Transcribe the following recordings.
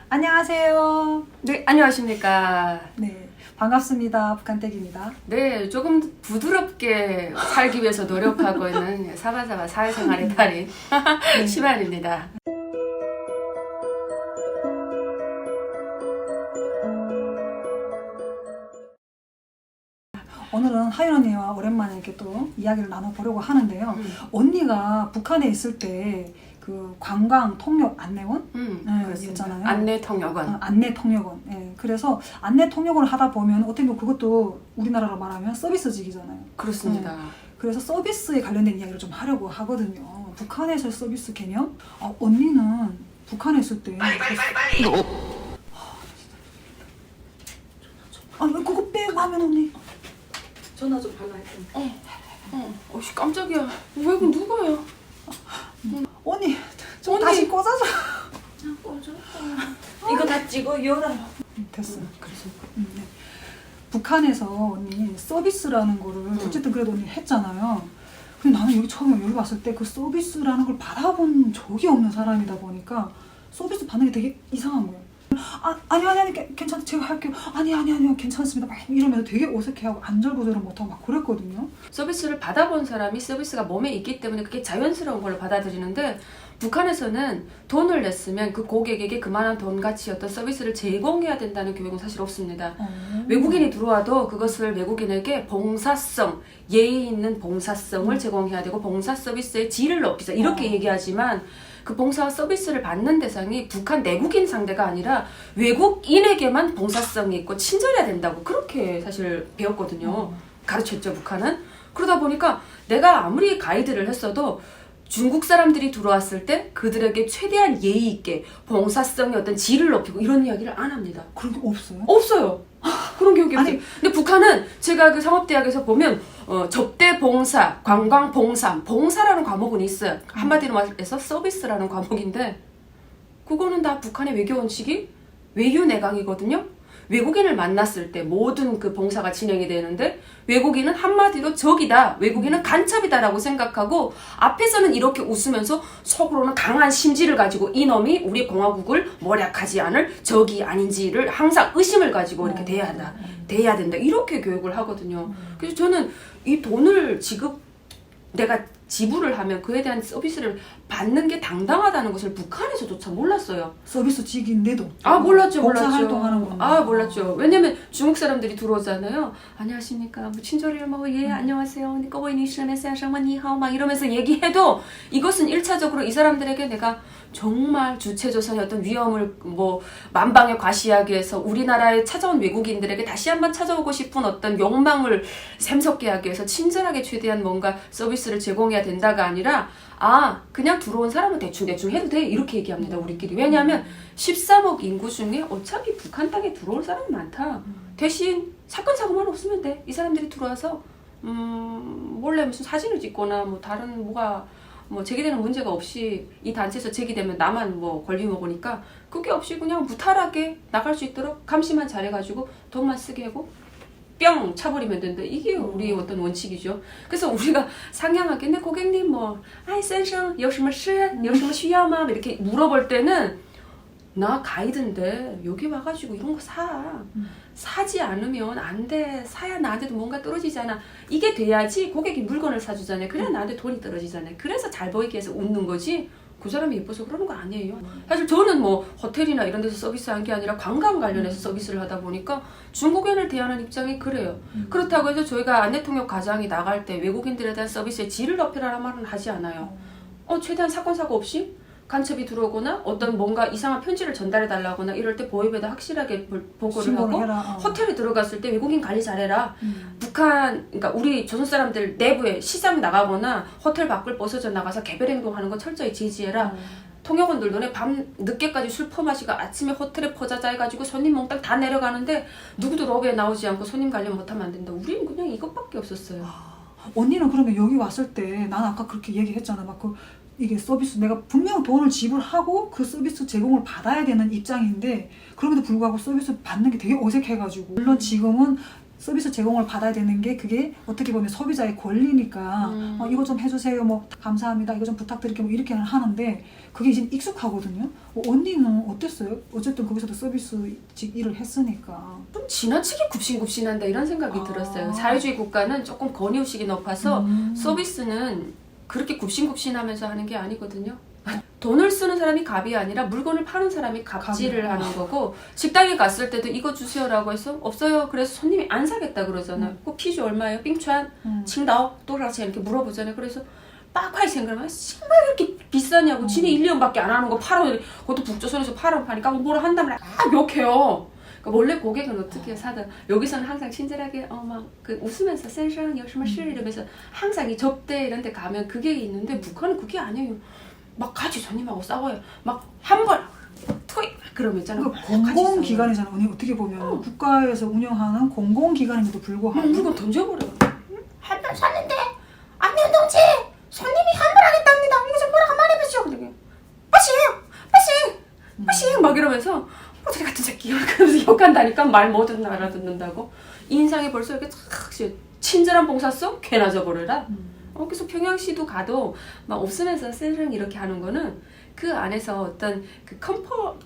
안녕하세요. 네, 안녕하십니까. 네, 반갑습니다. 북한댁입니다. 네, 조금 부드럽게 살기 위해서 노력하고 있는 사바사바 사회생활의 달인 네. 시반입니다. 오늘은 하윤 언니와 오랜만에 이렇게 또 이야기를 나눠보려고 하는데요. 언니가 북한에 있을 때 그 관광 통역 안내원 그렇습니다. 있잖아요. 안내 통역원. 안내 통역원. 예, 그래서 안내 통역원을 하다 보면 어떻게 보면 그것도 우리나라로 말하면 서비스직이잖아요. 그렇습니다. 그래서 서비스에 관련된 이야기를 좀 하려고 하거든요. 북한에서 서비스 개념? 언니는 북한에 있을 때 빨리. 그거 빼고 하면 언니 전화 좀 받아 했더니. 어씨 깜짝이야. 왜 그럼 누가요? 언니 좀 언니. 다시 꽂아줘. 이거 다 찍어 열어. 됐어. 그래서 네. 북한에서 언니 서비스라는 거를 어쨌든 그래도 언니 했잖아요. 근데 나는 여기 처음에 여기 왔을 때 그 서비스라는 걸 받아본 적이 없는 사람이다 보니까 서비스 받는 게 되게 이상한 거예요. 아니 괜찮아 제가 할게요. 아니요 괜찮습니다. 막 이러면서 되게 어색해하고 안절부절을 못하고 막 그랬거든요. 서비스를 받아본 사람이 서비스가 몸에 있기 때문에 그게 자연스러운 걸로 받아들이는데 북한에서는 돈을 냈으면 그 고객에게 그만한 돈 가치 어떤 서비스를 제공해야 된다는 교육은 사실 없습니다. 외국인이 들어와도 그것을 외국인에게 봉사성, 예의 있는 봉사성을 제공해야 되고 봉사 서비스의 질을 높이자 이렇게 얘기하지만 그 봉사와 서비스를 받는 대상이 북한 내국인 상대가 아니라 외국인에게만 봉사성이 있고 친절해야 된다고 그렇게 사실 배웠거든요. 가르쳤죠, 북한은. 그러다 보니까 내가 아무리 가이드를 했어도 중국 사람들이 들어왔을 때 그들에게 최대한 예의 있게 봉사성의 어떤 질을 높이고 이런 이야기를 안 합니다. 그런 게 없어요? 없어요. 그런 교육이 아니. 없어요. 근데 북한은 제가 그 상업대학에서 보면 접대 봉사, 관광 봉사, 봉사라는 과목은 있어요. 한마디로 말해서 서비스라는 과목인데 그거는 다 북한의 외교 원칙이 외유 내강이거든요. 외국인을 만났을 때 모든 그 봉사가 진행이 되는데 외국인은 한마디로 적이다, 외국인은 간첩이다라고 생각하고 앞에서는 이렇게 웃으면서 속으로는 강한 심지를 가지고 이놈이 우리 공화국을 모략하지 않을 적이 아닌지를 항상 의심을 가지고 이렇게 대해야 된다 이렇게 교육을 하거든요. 그래서 저는 이 돈을 내가 지불을 하면 그에 대한 서비스를 받는 게 당당하다는 것을 북한에서조차 몰랐어요. 서비스직인데도 몰랐죠. 봉사활동하는 건 몰랐죠. 왜냐면 중국 사람들이 들어오잖아요. 안녕하십니까. 뭐 친절해요. 예, 안녕하세요. 막 이러면서 얘기해도 이것은 1차적으로 이 사람들에게 내가 정말 주체조선의 어떤 위험을 만방에 과시하기 위해서 우리나라에 찾아온 외국인들에게 다시 한번 찾아오고 싶은 어떤 욕망을 샘솟게 하기 위해서 친절하게 최대한 뭔가 서비스를 제공해야 된다가 아니라 그냥 들어온 사람은 대충 해도 돼 이렇게 얘기합니다. 우리끼리. 왜냐하면 13억 인구 중에 어차피 북한 땅에 들어올 사람이 많다. 대신 사건 사고만 없으면 돼. 이 사람들이 들어와서 몰래 무슨 사진을 찍거나 다른 제기되는 문제가 없이 이 단체에서 제기되면 나만 권리 먹으니까 그게 없이 그냥 무탈하게 나갈 수 있도록 감시만 잘해가지고 돈만 쓰게 하고 뿅 차버리면 된다. 이게 우리 어떤 원칙이죠. 그래서 우리가 상냥하게 근데 고객님先生有什么事有什么需要吗 이렇게 물어볼 때는 나 가이드인데 여기 와가지고 이런 거 사지 않으면 안 돼. 사야 나한테도 뭔가 떨어지잖아. 이게 돼야지 고객이 물건을 사주잖아요. 그래야 나한테 돈이 떨어지잖아요. 그래서 잘 보이기 위해서 웃는 거지 그 사람이 예뻐서 그러는 거 아니에요. 사실 저는 호텔이나 이런 데서 서비스한 게 아니라 관광 관련해서 서비스를 하다 보니까 중국인을 대하는 입장이 그래요. 그렇다고 해서 저희가 안내통역 과장이 나갈 때 외국인들에 대한 서비스의 질을 높이라는 말은 하지 않아요. 최대한 사건 사고 없이 간첩이 들어오거나 어떤 뭔가 이상한 편지를 전달해 달라거나 이럴 때 보입에다 확실하게 보고를 하고 호텔에 들어갔을 때 외국인 관리 잘해라. 그러니까 우리 조선 사람들 내부에 시장 나가거나 호텔 밖을 벗어져 나가서 개별 행동하는 거 철저히 제지해라. 통역원들도 밤 늦게까지 술 퍼마시고 아침에 호텔에 퍼자자 해가지고 손님 몽땅 다 내려가는데 누구도 로비에 나오지 않고 손님 관련 못하면 안 된다. 우리는 그냥 이것밖에 없었어요. 언니는 그러면 여기 왔을 때 난 아까 그렇게 얘기했잖아. 이게 서비스 내가 분명 돈을 지불하고 그 서비스 제공을 받아야 되는 입장인데 그럼에도 불구하고 서비스 받는 게 되게 어색해가지고 물론 지금은 서비스 제공을 받아야 되는 게 그게 어떻게 보면 소비자의 권리니까 이거 좀 해주세요 뭐 감사합니다 이거 좀 부탁드릴게요 뭐 이렇게는 하는데 그게 이제 익숙하거든요. 언니는 어땠어요? 어쨌든 거기서도 서비스직 일을 했으니까. 좀 지나치게 굽신굽신한다 이런 생각이 아. 들었어요. 사회주의 국가는 조금 권위의식이 높아서 서비스는 그렇게 굽신굽신하면서 하는 게 아니거든요. 돈을 쓰는 사람이 갑이 아니라 물건을 파는 사람이 갑질을 갑이요. 하는 거고 식당에 갔을 때도 이거 주세요라고 해서 없어요. 그래서 손님이 안 사겠다 그러잖아요. 그 피주 얼마예요? 빙추한? 칭다오? 또라치 이렇게 물어보잖아요. 그래서 빡하이 생각하면 정말 이렇게 비싸냐고 지네 1년밖에 안 하는 거 8원 그것도 북조선에서 8원 파니까 뭐라 한다면 욕해요. 그러니까 원래 고객은 어떻게 사든 여기서는 항상 친절하게 막 그 웃으면서 센션 열심히 이러면서 항상 이 접대 이런 데 가면 그게 있는데 북한은 그게 아니에요. 막 같이 손님하고 싸워요. 막 한 번 토이 그러면 있잖아요. 공공기관이잖아요. 언니 어떻게 보면 국가에서 운영하는 공공기관임에도 불구하고 물건 던져버려요. 한 번 샀는데 안녕 동지 손님이 환불하겠답니다. 이거 좀 뭐라 한마디 해보시죠. 근데 빠싱 막 이러면서 어떻게 같은 새끼 그러면서 욕한다니까 말 뭐든 알아듣는다고. 인상이 벌써 이렇게 탁 친절한 봉사성 괜하져 버려라. 그래서 평양시도 가도 막 웃으면서 셀링 이렇게 하는 거는 그 안에서 어떤 그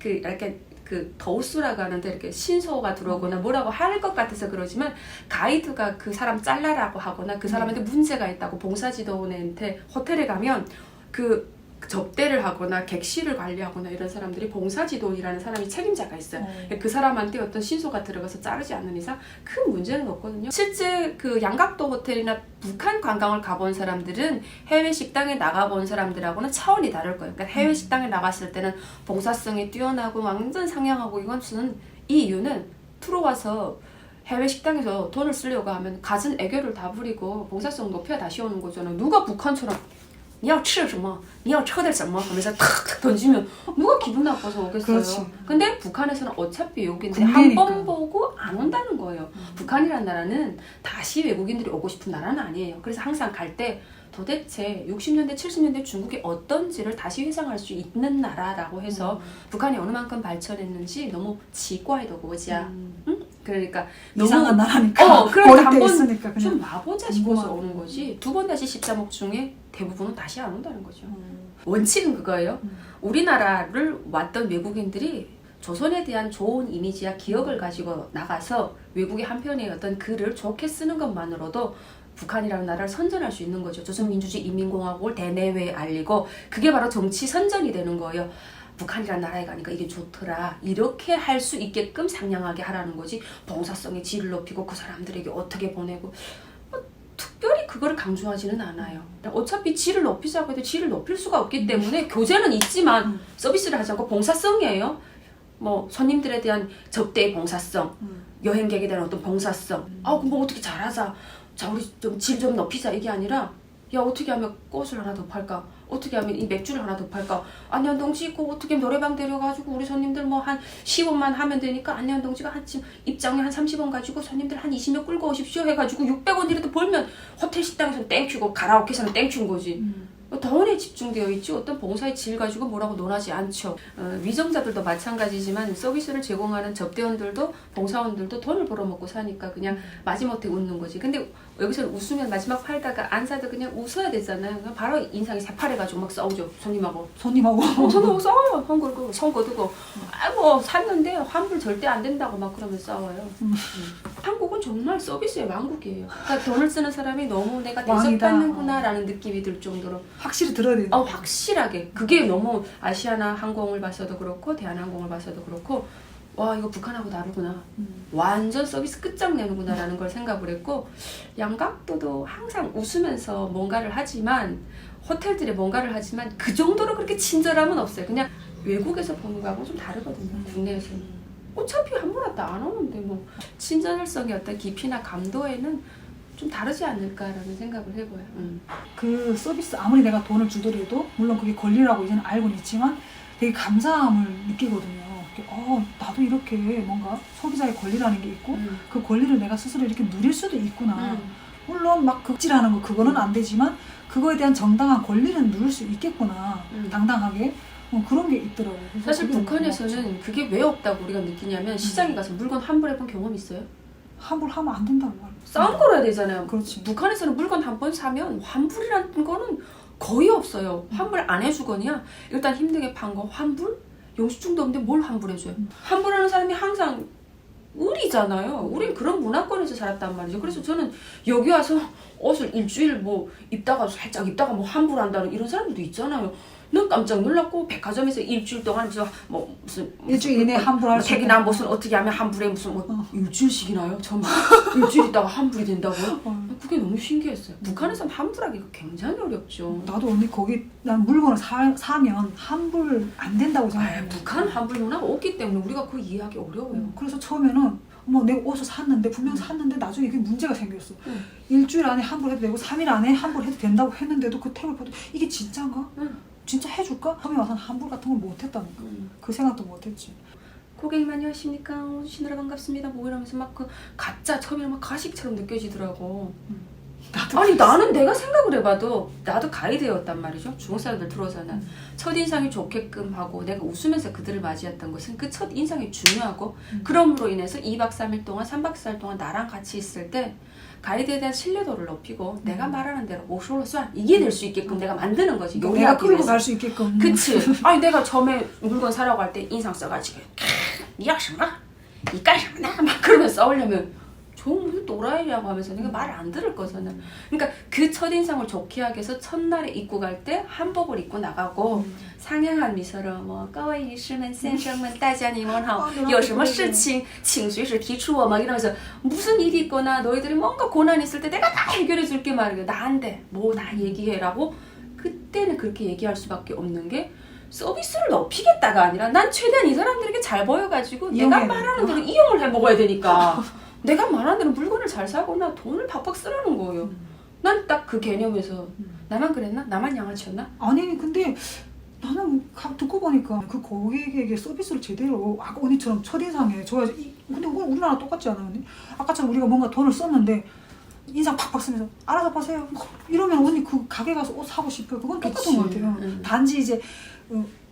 이렇게 그 더우스라고 하는데 이렇게 신소가 들어오거나 뭐라고 할 것 같아서 그러지만 가이드가 그 사람 잘라라고 하거나 그 사람한테 문제가 있다고 봉사지도원한테 호텔에 가면 그 접대를 하거나 객실을 관리하거나 이런 사람들이 봉사지도원이라는 사람이 책임자가 있어요. 그 사람한테 어떤 신소가 들어가서 자르지 않는 이상 큰 문제는 없거든요. 실제 그 양각도 호텔이나 북한 관광을 가본 사람들은 해외 식당에 나가본 사람들하고는 차원이 다를 거예요. 그러니까 해외 식당에 나갔을 때는 봉사성이 뛰어나고 완전 상냥하고 이것은 이 이유는 들어와서 해외 식당에서 돈을 쓰려고 하면 갖은 애교를 다 부리고 봉사성 높여야 다시 오는 거잖아요. 누가 북한처럼 你要吃什么? 你要喝点什么? 하면서 탁 던지면 누가 기분 나빠서 오겠어요. 그렇지. 근데 북한에서는 어차피 여기인데 국내니까. 한 번 보고 안 온다는 거예요. 북한이라는 나라는 다시 외국인들이 오고 싶은 나라는 아니에요. 그래서 항상 갈 때 도대체 60년대, 70년대 중국이 어떤지를 다시 회상할 수 있는 나라라고 해서 북한이 어느 만큼 발전했는지 너무 지과에도 보자. 응? 그러니까 이상한 나라니까 그래서 버릴 때 한번 있으니까 그냥 좀 와보자 싶어서 궁금하고. 오는 거지. 두 번 다시 13억 중에 대부분은 다시 안 온다는 거죠. 원칙은 그거예요. 우리나라를 왔던 외국인들이 조선에 대한 좋은 이미지와 기억을 가지고 나가서 외국의 한편의 어떤 글을 좋게 쓰는 것만으로도 북한이라는 나라를 선전할 수 있는 거죠. 조선민주주의 인민공화국을 대내외에 알리고 그게 바로 정치 선전이 되는 거예요. 북한이라는 나라에 가니까 이게 좋더라. 이렇게 할 수 있게끔 상냥하게 하라는 거지. 봉사성의 질을 높이고 그 사람들에게 어떻게 보내고 특별히 그거를 강조하지는 않아요. 어차피 질을 높이자고 해도 질을 높일 수가 없기 때문에 교재는 있지만 서비스를 하지 않고 봉사성이에요. 뭐 손님들에 대한 접대의 봉사성, 여행객에 대한 어떤 봉사성. 그럼 뭐 어떻게 잘하자. 자 우리 좀 질 좀 높이자 이게 아니라 야 어떻게 하면 꽃을 하나 더 팔까? 어떻게 하면 이 맥주를 하나 더 팔까? 안녕동지 있고 어떻게 하면 노래방 데려가지고 우리 손님들 뭐 한 10원만 하면 되니까 안녕동지가 한 입장에 한 30원 가지고 손님들 한 20명 끌고 오십시오 해가지고 600원이라도 벌면 호텔 식당에서는 땡큐고 가라오케에서는 땡큐인 거지. 돈에 집중되어 있지 어떤 봉사의 질 가지고 뭐라고 논하지 않죠. 위정자들도 마찬가지지만 서비스를 제공하는 접대원들도 봉사원들도 돈을 벌어먹고 사니까 그냥 마지못해 웃는 거지. 근데 여기서는 웃으면 마지막 팔다가 안 사도 그냥 웃어야 되잖아요. 그냥 바로 인상이 새파래가지고 막 싸우죠. 손님하고 손님하고 싸워요. 손 거두고 아이고 샀는데 환불 절대 안 된다고 막 그러면 싸워요. 한국은 정말 서비스의 왕국이에요. 그러니까 돈을 쓰는 사람이 너무 내가 대접받는구나 라는 느낌이 들 정도로 확실히 들어야 돼요. 확실하게. 그게 너무 아시아나 항공을 봐서도 그렇고 대한항공을 봐서도 그렇고 와 이거 북한하고 다르구나. 완전 서비스 끝장내는구나 라는 걸 생각을 했고 양각도도 항상 웃으면서 뭔가를 하지만 호텔들이 뭔가를 하지만 그 정도로 그렇게 친절함은 없어요. 그냥 외국에서 보는 거하고 좀 다르거든요. 국내에서는. 어차피 한 번 왔다 안 오는데 뭐 친절성의 어떤 깊이나 감도에는 좀 다르지 않을까라는 생각을 해봐요. 그 서비스 아무리 내가 돈을 주더라도 물론 그게 권리라고 이제는 알고는 있지만 되게 감사함을 느끼거든요. 나도 이렇게 뭔가 소비자의 권리라는 게 있고 그 권리를 내가 스스로 이렇게 누릴 수도 있구나. 물론 막 극질하는 거 그거는 안 되지만 그거에 대한 정당한 권리는 누릴 수 있겠구나. 당당하게. 그런 게 있더라고요. 사실 북한에서는 그게 왜 없다고 우리가 느끼냐면 시장에 가서 물건 환불해본 경험 있어요? 환불하면 안 된다는 말. 싸움 걸어야 되잖아요. 그렇지. 북한에서는 물건 한 번 사면 환불이라는 거는 거의 없어요. 환불 안 해주거냐. 일단 힘들게 판 거 환불? 영수증도 없는데 뭘 환불해줘요. 환불하는 사람이 항상 의리잖아요. 우린 그런 문화권에서 살았단 말이죠. 그래서 저는 여기 와서 옷을 일주일 뭐 입다가 살짝 입다가 뭐 환불한다는 이런 사람들도 있잖아요. 난 깜짝 놀랐고 백화점에서 일주일 동안 무슨 일주일 이내에 환불할 수 택이나 있는. 무슨 어떻게 하면 환불해 무슨 일주일씩이나요? 정말 일주일 있다가 환불이 된다고요? 그게 너무 신기했어요. 북한에서는 환불하기가 굉장히 어렵죠. 나도 언니 거기 난 물건을 사면 환불 안 된다고 생각해. 북한 환불 문화가 없기 때문에 우리가 그걸 이해하기 어려워요. 그래서 처음에는 뭐 내가 옷을 샀는데 분명 샀는데 나중에 이게 문제가 생겼어. 일주일 안에 환불해도 되고 3일 안에 환불해도 된다고 했는데도 그 탭을 봐도 이게 진짜인가? 진짜 해줄까? 처음에 와서는 환불 같은 걸 못했다니까. 그 생각도 못했지. 고객님 안녕하십니까? 오시느라 반갑습니다. 뭐 이러면서 막 그 가짜 처음에 막 가식처럼 느껴지더라고. 아니 나는 내가 생각을 해봐도 나도 가이드였단 말이죠. 중국 사람들 들어오잖아. 첫인상이 좋게끔 하고 내가 웃으면서 그들을 맞이했던 것은 그 첫인상이 중요하고 그럼으로 인해서 2박 3일 동안 3박 4일 동안 나랑 같이 있을 때 가이드에 대한 신뢰도를 높이고 내가 말하는 대로 오쇼로쏘 이게 될 수 있게끔 내가 만드는 거지. 내가 끌고 갈 수 있게끔. 그치. 아니 내가 처음에 물건 사라고 할 때 인상 써가지고 니야什么? 이干什么呢? 막 그러면서 싸우려면 좀 또라이라고 하면서 내가 말을 안 들을 거잖아. 그러니까 그 첫인상을 좋게 하기 위해서 첫날에 입고 갈 때 한복을 입고 나가고 상냥한 미소로 뭐各位女士们先生们大家你们好有什么事情请随时提出막 이러면서 무슨 일이 있거나 너희들이 뭔가 고난이 있을 때 내가 다 해결해 줄게 말이야. 나한테 뭐 다 얘기해라고. 그때는 그렇게 얘기할 수밖에 없는 게 서비스를 높이겠다가 아니라 난 최대한 이 사람들에게 잘 보여가지고 내가 말하는 대로 이용을 해 먹어야 되니까 내가 말하는 대로 물건을 잘 사거나 돈을 팍팍 쓰라는 거예요. 난 딱 그 개념에서 나만 그랬나? 나만 양아치였나? 아니 근데 나는 듣고 보니까 그 고객에게 서비스를 제대로 아까 언니처럼 첫인상에 줘야지. 근데 그건 우리나라 똑같지 않아요? 언니? 아까처럼 우리가 뭔가 돈을 썼는데 인상 팍팍 쓰면서 알아서 보세요 이러면 언니 그 가게 가서 옷 사고 싶어요. 그건 똑같은 것 같아요. 단지 이제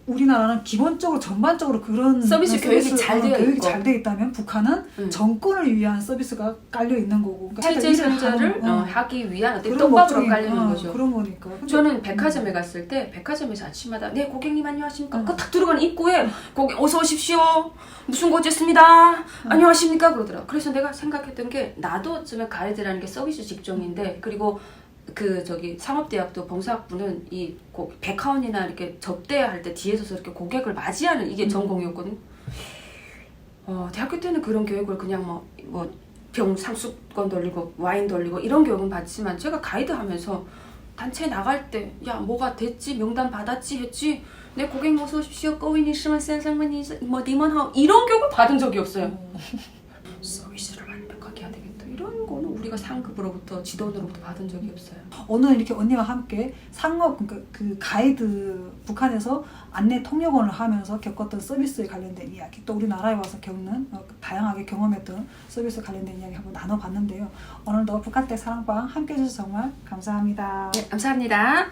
우리나라는 기본적으로 전반적으로 그런 서비스 교육이 잘 되어 교육이 있고 잘 되어 있다면 북한은 정권을 위한 서비스가 깔려 있는 거고. 그러니까 실제 선전을 하기 위한 어떤 그런 떡밥으로 목적이- 깔리는 거죠. 그런 거니까. 근데 저는 백화점에 갔을 때 백화점에서 아침마다 네 고객님 안녕하십니까? 그거 딱 들어가는 입구에 고객 어서 오십시오. 무슨 고지였습니다. 안녕하십니까? 그러더라. 그래서 내가 생각했던 게 나도 어쩌면 가이드라는 게 서비스 직종인데 그리고 그 저기 상업대학도 봉사학부는 이 백화원이나 이렇게 접대할 때 뒤에 서서 이렇게 고객을 맞이하는 이게 전공이었거든. 대학교 때는 그런 교육을 그냥 병 상수권 돌리고 와인 돌리고 이런 교육은 받지만 제가 가이드 하면서 단체 나갈 때 야 뭐가 됐지 명단 받았지 했지 내 고객 어서 오십시오 꺼위니 심한 센상만이 뭐 니먼하우 이런 교육을 받은 적이 없어요. 서비스를 완벽하게 해야 되겠다 이런 거는 우리가 상급으로부터 지도원으로부터 받은 적이 없어요. 오늘 이렇게 언니와 함께 상업 그러니까 그 가이드 북한에서 안내 통역원을 하면서 겪었던 서비스에 관련된 이야기 또 우리나라에 와서 겪는 다양하게 경험했던 서비스에 관련된 이야기 한번 나눠봤는데요. 오늘도 북한댁 사랑방 함께 해주셔서 정말 감사합니다. 네, 감사합니다.